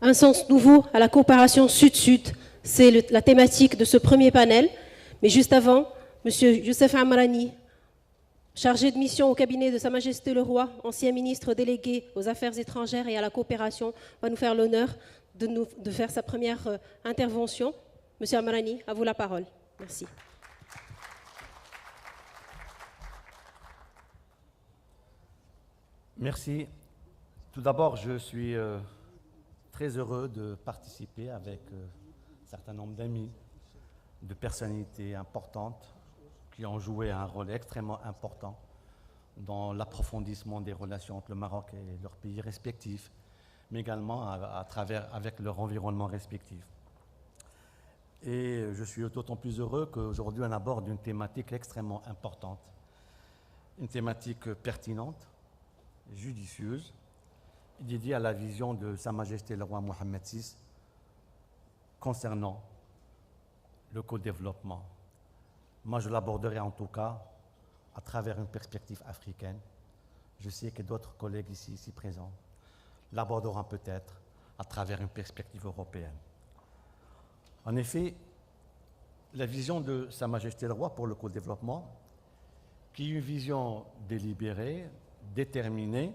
Un sens nouveau à la coopération Sud-Sud, c'est la thématique de ce premier panel. Mais juste avant, M. Youssef Amrani, chargé de mission au cabinet de Sa Majesté le Roi, ancien ministre délégué aux Affaires étrangères et à la coopération, va nous faire l'honneur de faire sa première intervention. Monsieur Amrani, à vous la parole. Merci. Merci. Tout d'abord, je suis très heureux de participer avec un certain nombre d'amis, de personnalités importantes qui ont joué un rôle extrêmement important dans l'approfondissement des relations entre le Maroc et leurs pays respectifs, mais également à travers avec leur environnement respectif. Et je suis d'autant plus heureux qu'aujourd'hui on aborde une thématique extrêmement importante, une thématique pertinente, judicieuse, dédiée à la vision de Sa Majesté le Roi Mohammed VI concernant le co-développement. Moi, je l'aborderai en tout cas à travers une perspective africaine. Je sais que d'autres collègues ici présents l'aborderont peut-être à travers une perspective européenne. En effet, la vision de Sa Majesté le Roi pour le co-développement, qui est une vision délibérée, déterminée,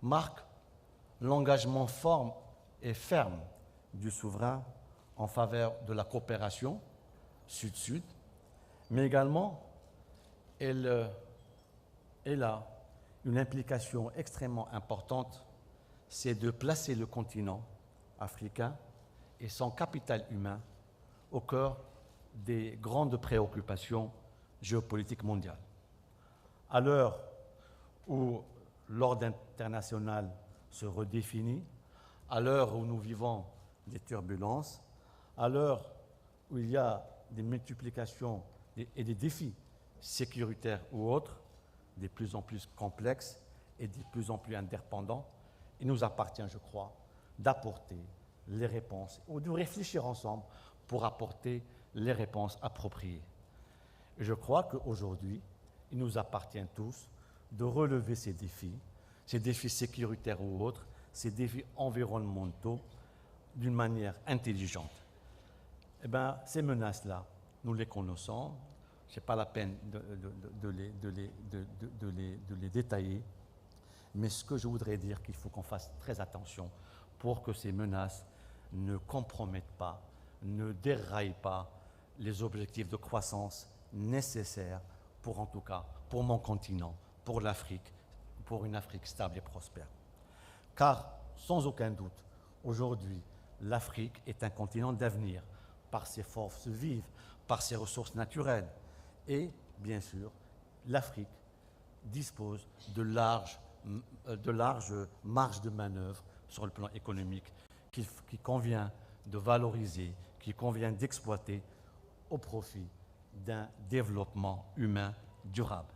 marque l'engagement fort et ferme du souverain en faveur de la coopération Sud-Sud, mais également elle a une implication extrêmement importante, c'est de placer le continent africain et son capital humain au cœur des grandes préoccupations géopolitiques mondiales. À l'heure où l'ordre international se redéfinit, à l'heure où nous vivons des turbulences, à l'heure où il y a des multiplications et des défis sécuritaires ou autres, de plus en plus complexes et de plus en plus indépendants, il nous appartient, je crois, d'apporter les réponses ou de réfléchir ensemble pour apporter les réponses appropriées. Et je crois qu'aujourd'hui, il nous appartient tous de relever ces défis sécuritaires ou autres, ces défis environnementaux, d'une manière intelligente. Eh bien, ces menaces-là, nous les connaissons, ce n'est pas la peine de les détailler, mais ce que je voudrais dire, qu'il faut qu'on fasse très attention pour que ces menaces ne compromettent pas, ne déraillent pas les objectifs de croissance nécessaires pour, en tout cas, pour mon continent, pour l'Afrique, pour une Afrique stable et prospère. Car, sans aucun doute, aujourd'hui, l'Afrique est un continent d'avenir, par ses forces vives, par ses ressources naturelles. Et, bien sûr, l'Afrique dispose de larges marges de manœuvre sur le plan économique qu'il convient de valoriser, qu'il convient d'exploiter au profit d'un développement humain durable.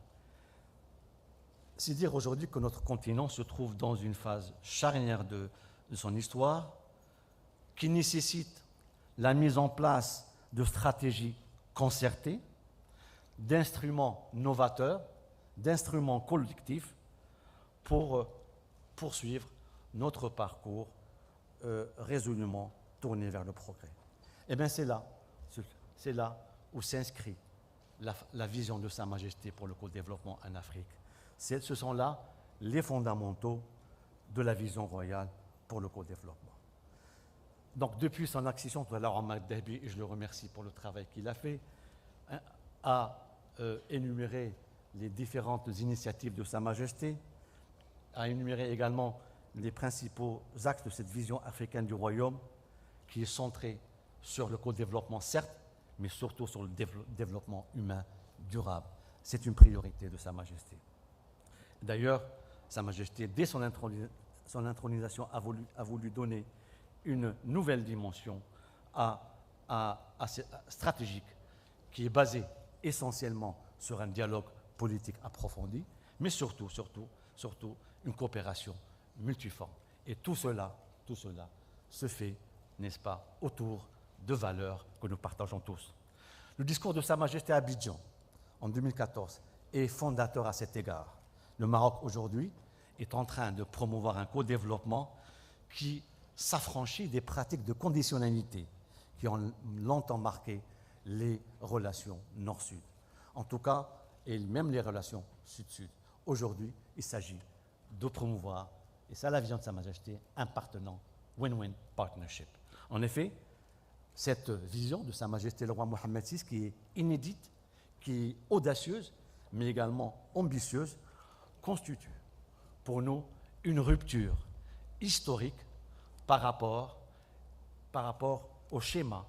C'est dire aujourd'hui que notre continent se trouve dans une phase charnière de son histoire qui nécessite la mise en place de stratégies concertées, d'instruments novateurs, d'instruments collectifs pour poursuivre notre parcours résolument tourné vers le progrès. Eh bien, c'est là où s'inscrit la vision de Sa Majesté pour le co-développement en Afrique. Ce sont là les fondamentaux de la vision royale pour le co-développement. Donc, depuis son accession, tout à l'heure, Ahmad Dahbi, et je le remercie pour le travail qu'il a fait, a énuméré les différentes initiatives de Sa Majesté, a énuméré également les principaux axes de cette vision africaine du royaume, qui est centrée sur le co-développement, certes, mais surtout sur le développement humain durable. C'est une priorité de Sa Majesté. D'ailleurs, Sa Majesté, dès son intronisation, a voulu donner une nouvelle dimension stratégique qui est basée essentiellement sur un dialogue politique approfondi, mais surtout une coopération multiforme. Et tout cela se fait, n'est-ce pas, autour de valeurs que nous partageons tous. Le discours de Sa Majesté à Abidjan, en 2014, est fondateur à cet égard. Le Maroc, aujourd'hui, est en train de promouvoir un co-développement qui s'affranchit des pratiques de conditionnalité qui ont longtemps marqué les relations nord-sud. En tout cas, et même les relations sud-sud. Aujourd'hui, il s'agit de promouvoir, et c'est la vision de Sa Majesté, un partenant win-win partnership. En effet, cette vision de Sa Majesté le roi Mohammed VI, qui est inédite, qui est audacieuse, mais également ambitieuse, constitue pour nous une rupture historique par rapport au schéma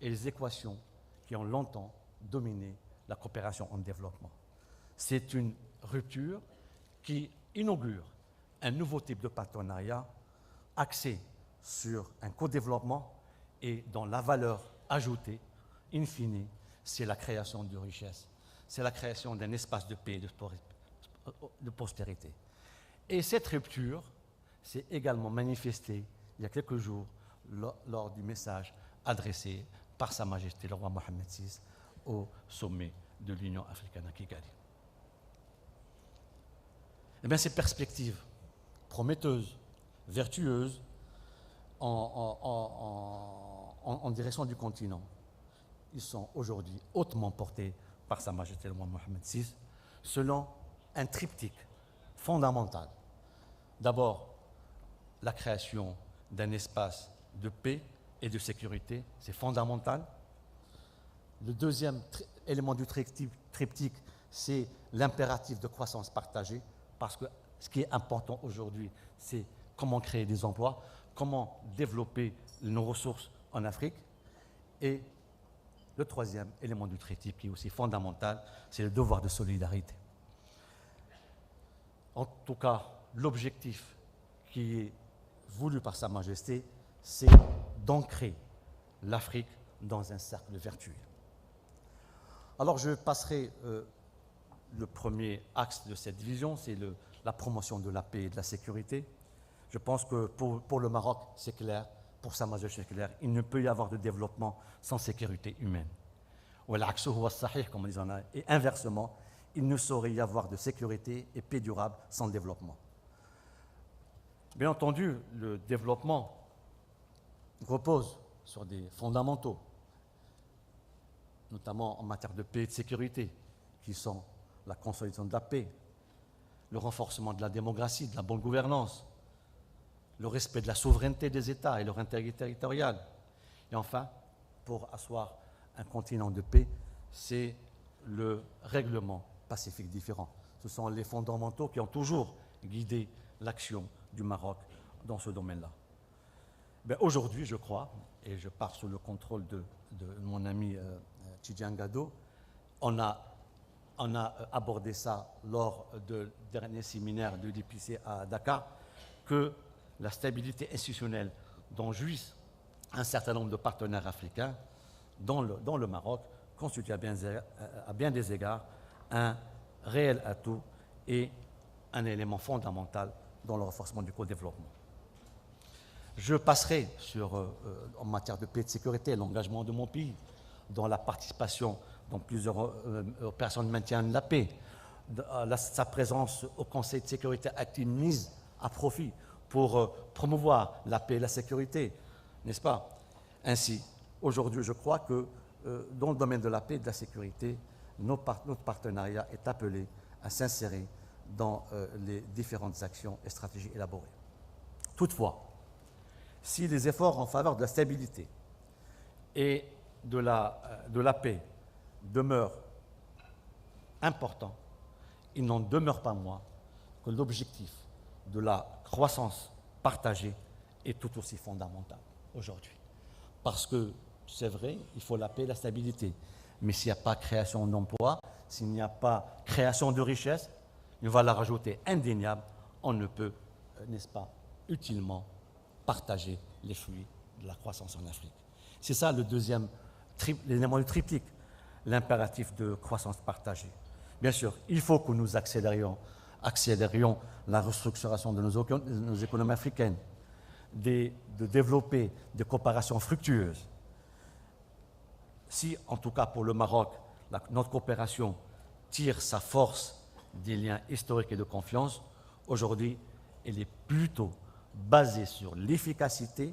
et les équations qui ont longtemps dominé la coopération en développement. C'est une rupture qui inaugure un nouveau type de partenariat axé sur un co-développement et dont la valeur ajoutée, in fine, c'est la création de richesses, c'est la création d'un espace de paix et de prospérité. Et cette rupture s'est également manifestée il y a quelques jours lors du message adressé par Sa Majesté le roi Mohammed VI au sommet de l'Union africaine à Kigali. Eh bien, ces perspectives prometteuses, vertueuses, en direction du continent, ils sont aujourd'hui hautement portés par Sa Majesté le roi Mohammed VI, selon un triptyque fondamental. D'abord, la création d'un espace de paix et de sécurité, c'est fondamental. Le deuxième élément du triptyque, c'est l'impératif de croissance partagée, parce que ce qui est important aujourd'hui, c'est comment créer des emplois, comment développer nos ressources en Afrique. Et le troisième élément du triptyque, qui est aussi fondamental, c'est le devoir de solidarité. En tout cas, l'objectif qui est voulu par Sa Majesté, c'est d'ancrer l'Afrique dans un cercle vertueux. Alors je passerai le premier axe de cette vision, c'est la promotion de la paix et de la sécurité. Je pense que pour le Maroc, c'est clair, pour Sa Majesté, c'est clair, il ne peut y avoir de développement sans sécurité humaine. Comme on dit en arabe. Et inversement, il ne saurait y avoir de sécurité et paix durable sans développement. Bien entendu, le développement repose sur des fondamentaux, notamment en matière de paix et de sécurité, qui sont la consolidation de la paix, le renforcement de la démocratie, de la bonne gouvernance, le respect de la souveraineté des États et leur intégrité territoriale. Et enfin, pour asseoir un continent de paix, c'est le règlement pacifique différent. Ce sont les fondamentaux qui ont toujours guidé l'action du Maroc dans ce domaine-là. Aujourd'hui, je crois, et je pars sous le contrôle de mon ami Tidjane Gado, on a abordé ça lors du dernier séminaire de l'IPC à Dakar, que la stabilité institutionnelle dont jouissent un certain nombre de partenaires africains dans le Maroc constitue à bien des égards un réel atout et un élément fondamental dans le renforcement du co-développement. Je passerai en matière de paix et de sécurité, l'engagement de mon pays dans la participation dans plusieurs opérations de maintien de la paix, sa présence au Conseil de sécurité a été mise à profit pour promouvoir la paix et la sécurité, n'est-ce pas? Ainsi, aujourd'hui, je crois que dans le domaine de la paix et de la sécurité, notre partenariat est appelé à s'insérer dans les différentes actions et stratégies élaborées. Toutefois, si les efforts en faveur de la stabilité et de la paix demeurent importants, il n'en demeure pas moins que l'objectif de la croissance partagée est tout aussi fondamental aujourd'hui. Parce que, c'est vrai, il faut la paix et la stabilité. Mais s'il n'y a pas création d'emplois, s'il n'y a pas création de richesse, une valeur ajoutée indéniable, on ne peut, n'est-ce pas, utilement partager les fruits de la croissance en Afrique. C'est ça le deuxième l'élément du triptyque, l'impératif de croissance partagée. Bien sûr, il faut que nous accélérions la restructuration de nos économies africaines, de développer des coopérations fructueuses. Si, en tout cas pour le Maroc, notre coopération tire sa force des liens historiques et de confiance, aujourd'hui, elle est plutôt basée sur l'efficacité,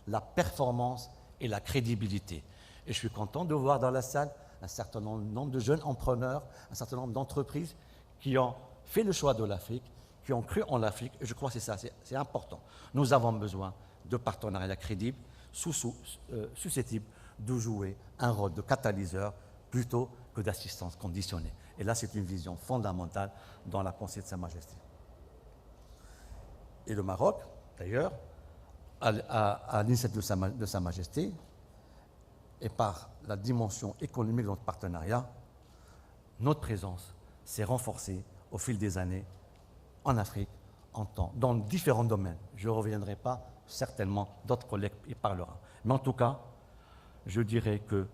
la performance et la crédibilité. Et je suis content de voir dans la salle un certain nombre de jeunes entrepreneurs, un certain nombre d'entreprises qui ont fait le choix de l'Afrique, qui ont cru en l'Afrique. Et je crois que c'est ça, c'est important. Nous avons besoin de partenariats crédibles, susceptibles de jouer un rôle de catalyseur plutôt que d'assistance conditionnée. Et là, c'est une vision fondamentale dans la pensée de Sa Majesté. Et le Maroc, d'ailleurs, à l'initiative de Sa Majesté, et par la dimension économique de notre partenariat, notre présence s'est renforcée au fil des années en Afrique, dans différents domaines. Je ne reviendrai pas, certainement, d'autres collègues y parleront. Mais en tout cas, je dirais que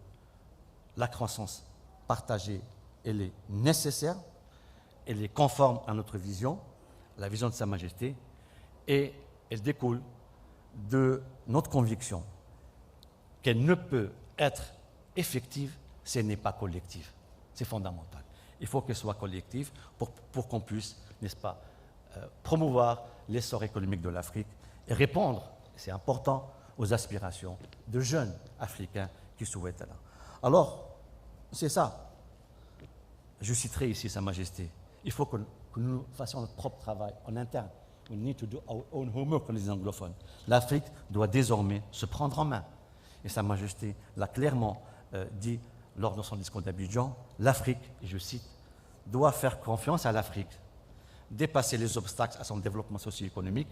la croissance partagée, elle est nécessaire, elle est conforme à notre vision, la vision de Sa Majesté, et elle découle de notre conviction qu'elle ne peut être effective si elle n'est pas collective. C'est fondamental. Il faut qu'elle soit collective pour qu'on puisse, n'est-ce pas, promouvoir l'essor économique de l'Afrique et répondre, c'est important, aux aspirations de jeunes Africains qui souhaitent là. Alors, c'est ça. Je citerai ici Sa Majesté. Il faut que nous fassions notre propre travail en interne. We need to do our own homework, comme les anglophones. L'Afrique doit désormais se prendre en main. Et Sa Majesté l'a clairement dit lors de son discours d'Abidjan, l'Afrique, et je cite, doit faire confiance à l'Afrique, dépasser les obstacles à son développement socio-économique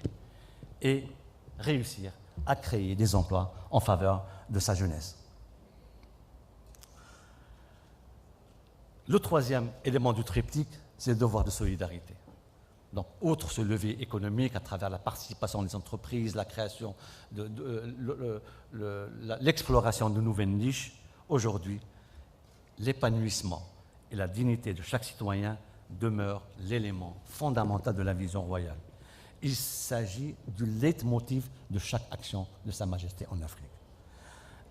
et réussir à créer des emplois en faveur de sa jeunesse. Le troisième élément du triptyque, c'est le devoir de solidarité. Donc, outre ce levier économique à travers la participation des entreprises, la création, l'exploration de nouvelles niches, aujourd'hui, l'épanouissement et la dignité de chaque citoyen demeurent l'élément fondamental de la vision royale. Il s'agit du leitmotiv de chaque action de Sa Majesté en Afrique.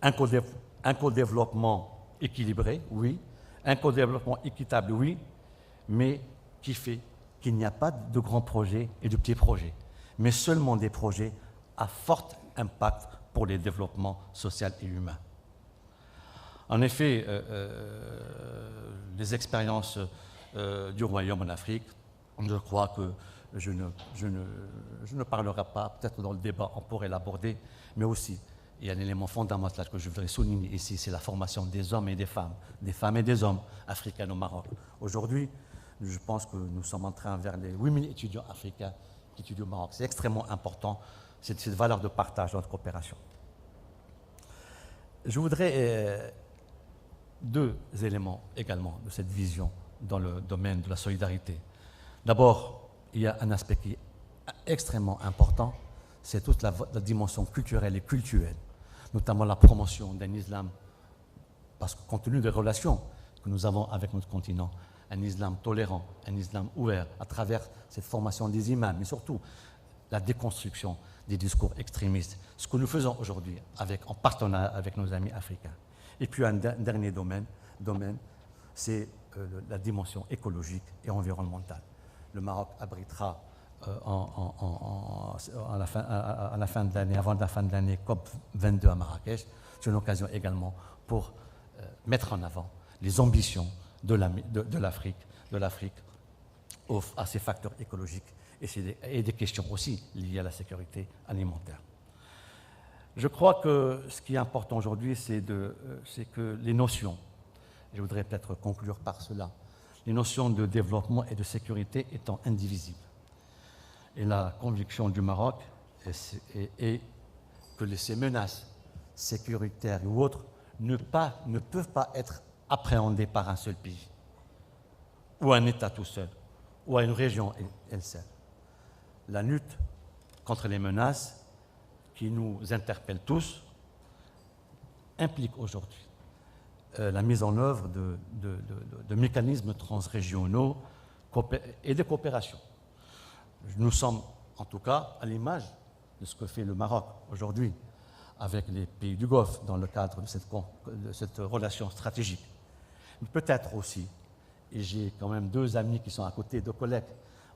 Un co-développement équilibré, oui. Un co-développement équitable, oui. Mais qui fait qu'il n'y a pas de grands projets et de petits projets, mais seulement des projets à fort impact pour les développements sociaux et humains. En effet, les expériences du Royaume en Afrique, je crois que je ne parlerai pas, peut-être dans le débat on pourrait l'aborder, mais aussi il y a un élément fondamental que je voudrais souligner ici, c'est la formation des hommes et des femmes et des hommes africains au Maroc. Aujourd'hui, je pense que nous sommes en train vers les 8000 étudiants africains qui étudient au Maroc. C'est extrêmement important, c'est cette valeur de partage, de notre coopération. Je voudrais deux éléments également de cette vision dans le domaine de la solidarité. D'abord, il y a un aspect qui est extrêmement important, c'est toute la dimension culturelle et cultuelle, notamment la promotion d'un islam, parce que compte tenu des relations que nous avons avec notre continent, un islam tolérant, un islam ouvert, à travers cette formation des imams, mais surtout la déconstruction des discours extrémistes, ce que nous faisons aujourd'hui en partenariat avec nos amis africains. Et puis un dernier domaine c'est la dimension écologique et environnementale. Le Maroc abritera à la fin de l'année, avant la fin de l'année, COP22 à Marrakech. C'est une occasion également pour mettre en avant les ambitions de l'Afrique à ces facteurs écologiques et des questions aussi liées à la sécurité alimentaire. Je crois que ce qui est important aujourd'hui, c'est que les notions, je voudrais peut-être conclure par cela, les notions de développement et de sécurité étant indivisibles. Et la conviction du Maroc est que ces menaces sécuritaires ou autres ne peuvent pas être appréhendées par un seul pays, ou un État tout seul, ou à une région elle seule. La lutte contre les menaces qui nous interpellent tous implique aujourd'hui la mise en œuvre de mécanismes transrégionaux et de coopération. Nous sommes, en tout cas, à l'image de ce que fait le Maroc aujourd'hui avec les pays du Golfe dans le cadre de cette relation stratégique. Peut-être aussi, et j'ai quand même deux amis qui sont à côté, deux collègues,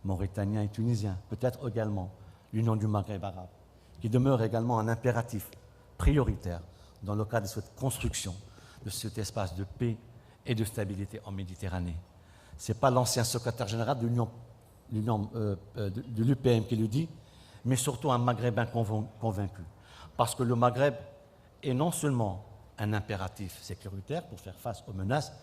mauritaniens et tunisiens, peut-être également l'Union du Maghreb arabe, qui demeure également un impératif prioritaire dans le cadre de cette construction de cet espace de paix et de stabilité en Méditerranée. Ce n'est pas l'ancien secrétaire général de l'UPM qui le dit, mais surtout un Maghrébin convaincu. Parce que le Maghreb est non seulement un impératif sécuritaire pour faire face aux menaces,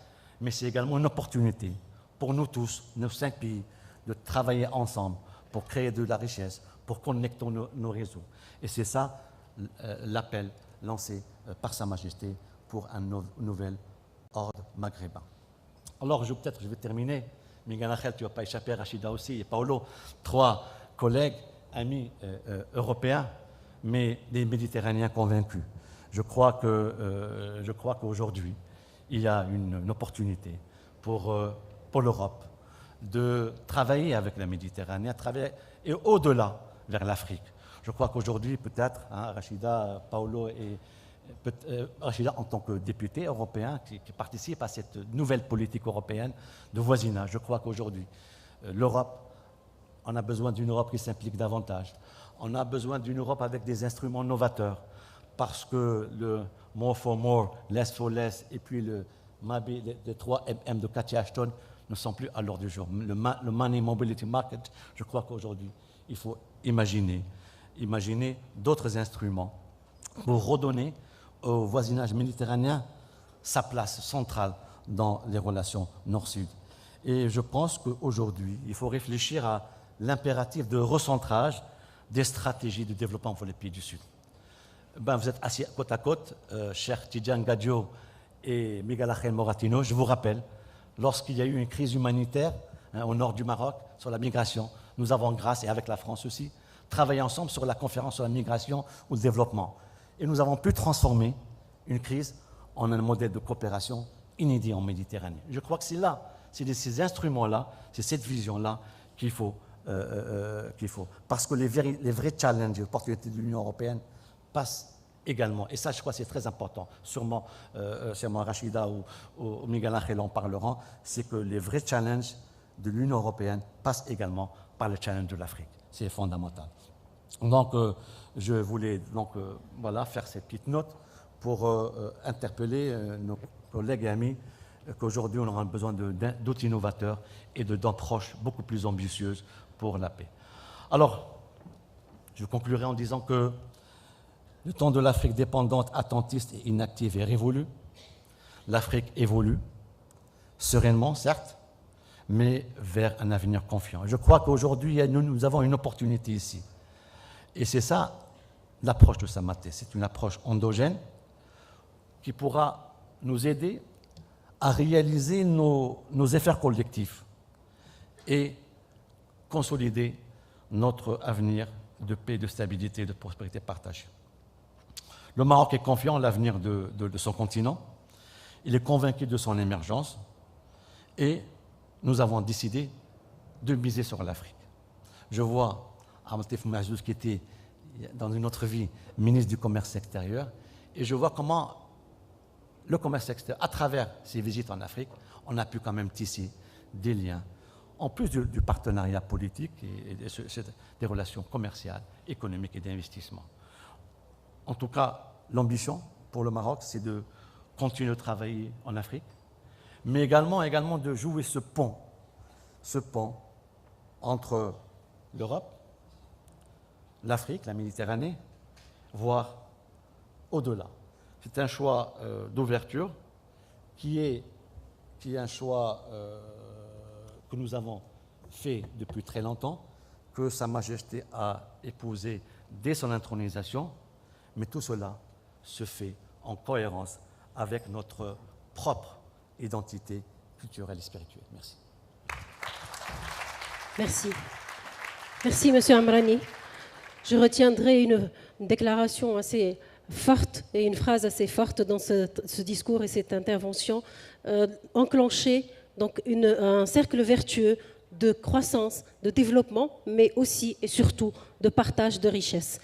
mais c'est également une opportunité pour nous tous, nos 5 pays, de travailler ensemble pour créer de la richesse, pour connecter nos réseaux. Et c'est ça l'appel lancé par Sa Majesté pour un nouvel ordre maghrébin. Alors, je vais terminer. Miguel Angel, tu ne vas pas échapper, Rachida aussi, et Paolo, 3 collègues, amis européens, mais des Méditerranéens convaincus. Je crois qu'aujourd'hui, il y a une opportunité pour l'Europe de travailler avec la Méditerranée, et au-delà vers l'Afrique. Je crois qu'aujourd'hui, peut-être, Rachida, Paolo et Rachida, en tant que député européen qui participe à cette nouvelle politique européenne de voisinage, je crois qu'aujourd'hui, l'Europe, on a besoin d'une Europe qui s'implique davantage. On a besoin d'une Europe avec des instruments novateurs, parce que le more for more, less for less, et puis les 3 MM de Cathy Ashton ne sont plus à l'ordre du jour. Le Money Mobility Market, je crois qu'aujourd'hui, il faut imaginer d'autres instruments pour redonner au voisinage méditerranéen sa place centrale dans les relations Nord-Sud. Et je pense qu'aujourd'hui, il faut réfléchir à l'impératif de recentrage des stratégies de développement pour les pays du Sud. Vous êtes assis côte à côte, cher Tidjane Gadio et Miguel Angel Moratino. Je vous rappelle, lorsqu'il y a eu une crise humanitaire au nord du Maroc sur la migration, nous avons, grâce, et avec la France aussi, travaillé ensemble sur la conférence sur la migration ou le développement. Et nous avons pu transformer une crise en un modèle de coopération inédit en Méditerranée. Je crois que c'est là, c'est de ces instruments-là, c'est cette vision-là qu'il faut. Parce que les vrais challenges et opportunités de l'Union européenne passent également. Et ça, je crois que c'est très important. Sûrement Rachida ou Miguel Angel en parleront. C'est que les vrais challenges de l'Union européenne passent également par le challenge de l'Afrique. C'est fondamental. Donc, je voulais faire cette petite note pour interpeller nos collègues et amis qu'aujourd'hui, on aura besoin d'outils innovateurs et d'approches beaucoup plus ambitieuses pour la paix. Alors, je conclurai en disant que le temps de l'Afrique dépendante, attentiste et inactive est révolu. L'Afrique évolue, sereinement, certes, mais vers un avenir confiant. Je crois qu'aujourd'hui, nous avons une opportunité ici. Et c'est ça, l'approche de Sa Majesté. C'est une approche endogène qui pourra nous aider à réaliser nos efforts collectifs et consolider notre avenir de paix, de stabilité et de prospérité partagée. Le Maroc est confiant en l'avenir de son continent. Il est convaincu de son émergence et nous avons décidé de miser sur l'Afrique. Je vois Abdeltif Mazouz qui était dans une autre vie ministre du Commerce extérieur et je vois comment le commerce extérieur, à travers ses visites en Afrique, on a pu quand même tisser des liens, en plus du partenariat politique et des relations commerciales, économiques et d'investissement. En tout cas, l'ambition pour le Maroc, c'est de continuer de travailler en Afrique, mais également de jouer ce pont entre l'Europe, l'Afrique, la Méditerranée, voire au-delà. C'est un choix d'ouverture qui est un choix que nous avons fait depuis très longtemps, que Sa Majesté a épousé dès son intronisation, mais tout cela se fait en cohérence avec notre propre identité culturelle et spirituelle. Merci. Merci. Merci, Monsieur Amrani. Je retiendrai une déclaration assez forte et une phrase assez forte dans ce discours et cette intervention, enclencher donc un cercle vertueux de croissance, de développement, mais aussi et surtout de partage de richesses.